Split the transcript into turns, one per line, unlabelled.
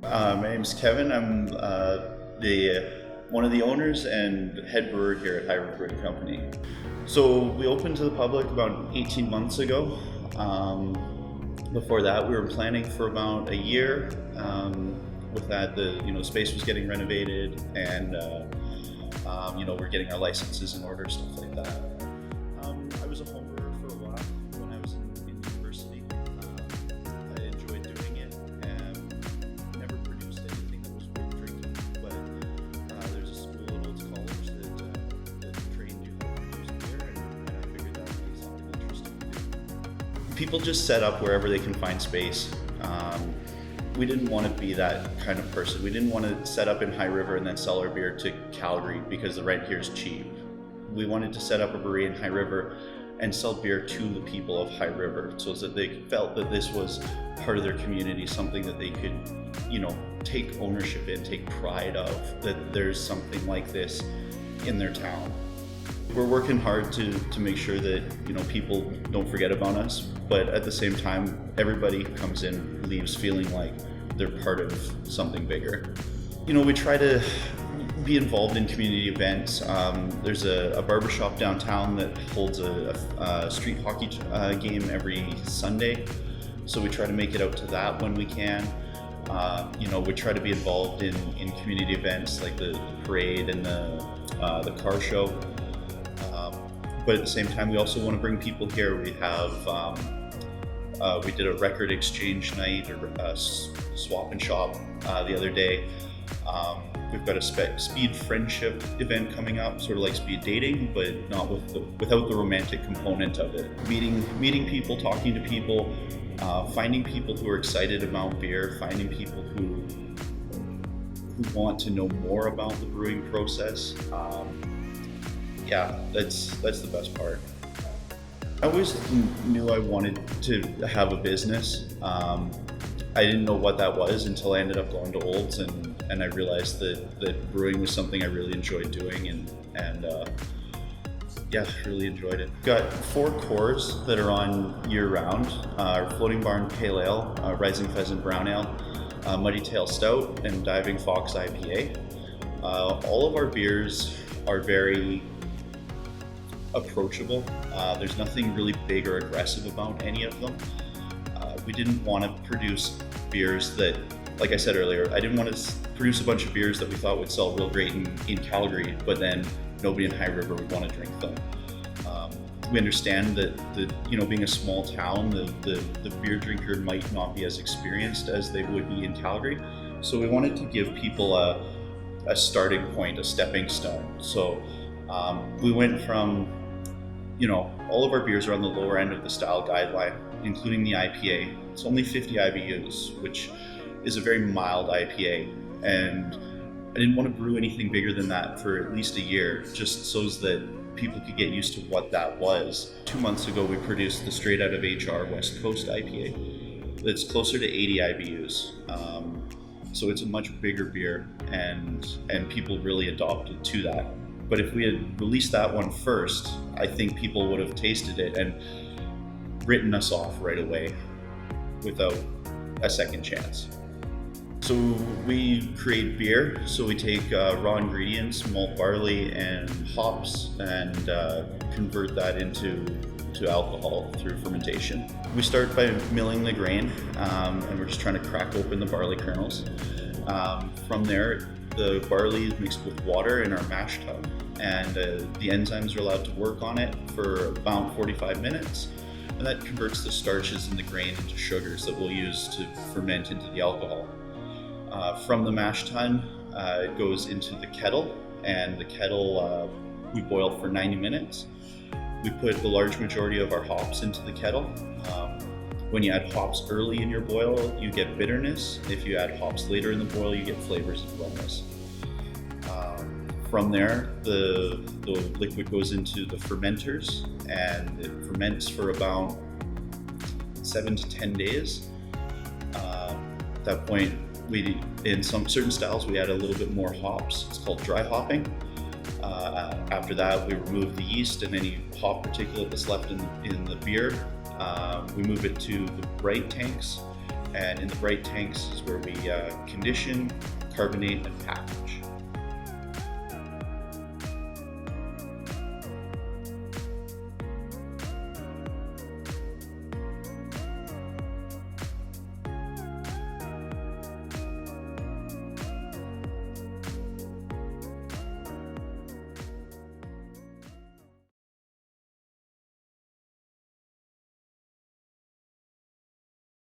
My name's Kevin. I'm one of the owners and head brewer here at High River Brewing Company. So we opened to the public about 18 months ago. Before that, we were planning for about a year. With that, the space was getting renovated, and we're getting our licenses in order, stuff like that. I was a home brewer for a while when I was in university. I enjoyed doing it and never produced anything that was worth drinking. But there's a school at Oates College that trained you how to produce beer, and I figured that would be something interesting to do. People just set up wherever they can find space. We didn't want to be that kind of person. We didn't want to set up in High River and then sell our beer to Calgary because the rent here is cheap. We wanted to set up a brewery in High River and sell beer to the people of High River so that they felt that this was part of their community, something that they could, take ownership in, take pride of, that there's something like this in their town. We're working hard to make sure that people don't forget about us, but at the same time, everybody who comes in leaves feeling like they're part of something bigger. We try to be involved in community events. There's a barbershop downtown that holds a street hockey game every Sunday, so we try to make it out to that when we can. We try to be involved in community events like the parade and the car show. But at the same time, we also want to bring people here. We have, we did a record exchange night or swap and shop the other day. We've got a speed friendship event coming up, sort of like speed dating, but not without the romantic component of it. Meeting people, talking to people, finding people who are excited about beer, finding people who want to know more about the brewing process. That's the best part. I always knew I wanted to have a business. I didn't know what that was until I ended up going to Olds, and I realized that brewing was something I really enjoyed doing, and really enjoyed it. Got 4 cores that are on year-round: our Floating Barn Pale Ale, Rising Pheasant Brown Ale, Muddy Tail Stout, and Diving Fox IPA. All of our beers are very approachable. There's nothing really big or aggressive about any of them. We didn't want to produce beers that, like I said earlier, I didn't want to produce a bunch of beers that we thought would sell real great in Calgary, but then nobody in High River would want to drink them. We understand that being a small town, the beer drinker might not be as experienced as they would be in Calgary. So we wanted to give people a starting point, a stepping stone. So we went from, all of our beers are on the lower end of the style guideline, including the IPA. It's only 50 IBUs, which is a very mild IPA. And I didn't want to brew anything bigger than that for at least a year, just so that people could get used to what that was. 2 months ago, we produced the Straight Out of HR West Coast IPA. That's closer to 80 IBUs. So it's a much bigger beer, and people really adopted to that. But if we had released that one first, I think people would have tasted it and written us off right away without a second chance. So we create beer. So we take raw ingredients, malt barley and hops, and convert that into alcohol through fermentation. We start by milling the grain, and we're just trying to crack open the barley kernels. From there, the barley is mixed with water in our mash tub, and the enzymes are allowed to work on it for about 45 minutes, and that converts the starches in the grain into sugars that we'll use to ferment into the alcohol. From the mash tun, it goes into the kettle, and the kettle we boil for 90 minutes. We put the large majority of our hops into the kettle. When you add hops early in your boil, you get bitterness. If you add hops later in the boil, you get flavors and aromas. From there, the liquid goes into the fermenters, and it ferments for about 7 to 10 days. At that point, in some certain styles, we add a little bit more hops. It's called dry hopping. After that, we remove the yeast and any hop particulate that's left in the beer. We move it to the bright tanks, and in the bright tanks is where we condition, carbonate, and package.